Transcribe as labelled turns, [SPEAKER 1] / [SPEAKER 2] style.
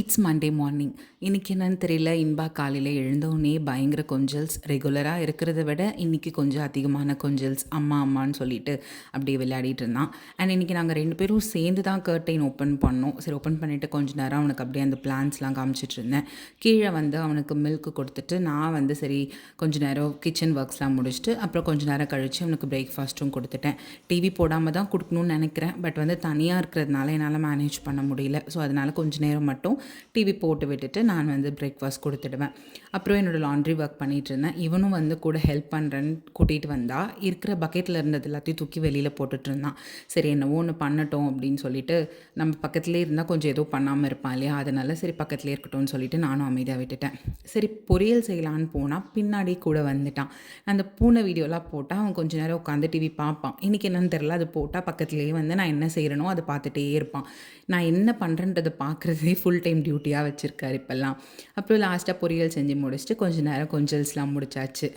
[SPEAKER 1] It's Monday morning. இன்னைக்கு என்னன்னு தெரியல, இன்பா காலையில எழுந்தவுடனே பயங்கர கொஞ்சல்ஸ். ரெகுலராக இருக்கிறத விட இன்னைக்கு கொஞ்சம் அதிகமான கொஞ்சல்ஸ். அம்மா அம்மான்னு சொல்லிட்டு அப்படியே விளையாடிட்டு இருந்தான். அண்ட் இன்னைக்கு நாங்கள் 2 பேரும் சேர்ந்து தான் கர்டைன் ஓப்பன் பண்ணோம். சரி, ஓப்பன் பண்ணிவிட்டு கொஞ்ச நேரம் அவனுக்கு அப்படியே அந்த பிளான்ஸ்லாம் காமிச்சிட்டு இருந்தேன். கீழே வந்து அவனுக்கு மில்க் கொடுத்துட்டு நான் வந்து சரி கொஞ்ச நேரம் கிச்சன் ஒர்க்ஸ்லாம் முடிச்சுட்டு அப்புறம் கொஞ்ச நேரம் கழித்து அவனுக்கு பிரேக்ஃபாஸ்ட்டும் கொடுத்துட்டேன். டிவி போடாமல் தான் கொடுக்கணும்னு நினைக்கிறேன். பட் வந்து தனியாக இருக்கிறதுனால என்னால் மேனேஜ் பண்ண முடியல. ஸோ அதனால் கொஞ்ச நேரம் மட்டும் டிவி போட்டு விட்டுட்டு நான் வந்து பிரேக்ஃபாஸ்ட் கொடுத்துடுவேன். அப்புறம் என்னோடய லாண்ட்ரி ஒர்க் பண்ணிகிட்டு இருந்தேன். இவனும் வந்து கூட ஹெல்ப் பண்ணுறேன்னு கூட்டிகிட்டு வந்தா, இருக்கிற பக்கெட்டில் இருந்தது எல்லாத்தையும் தூக்கி வெளியில் போட்டுட்டு இருந்தான். சரி, என்னவோ ஒன்று பண்ணட்டும் அப்படின்னு சொல்லிட்டு, நம்ம பக்கத்துலேயே இருந்தால் கொஞ்சம் ஏதோ பண்ணாமல் இருப்பான் இல்லையா, அதனால சரி பக்கத்துலேயே இருக்கட்டும்னு சொல்லிட்டு நானும் அமைதியாக விட்டுட்டேன். சரி, பொரியல் செய்யலான்னு போனால் பின்னாடி கூட வந்துட்டான். அந்த பூனை வீடியோலாம் போட்டால் அவன் கொஞ்ச நேரம் உட்காந்து டிவி பார்ப்பான். இன்றைக்கி என்னன்னு தெரில, அது போட்டால் பக்கத்துலேயே வந்து நான் என்ன செய்கிறனோ அதை பார்த்துட்டே இருப்பான். நான் என்ன பண்ணுறேன்றதை பார்க்குறதே ஃபுல் டைம் டியூட்டியாக வச்சுருக்காரு இப்போல்லாம். அப்புறம் லாஸ்ட்டாக பொரியல் செஞ்சு முடிச்சுட்டு கொஞ்ச நேரம் கொஞ்சல்ஸ்லாம் முடிச்சாச்சு.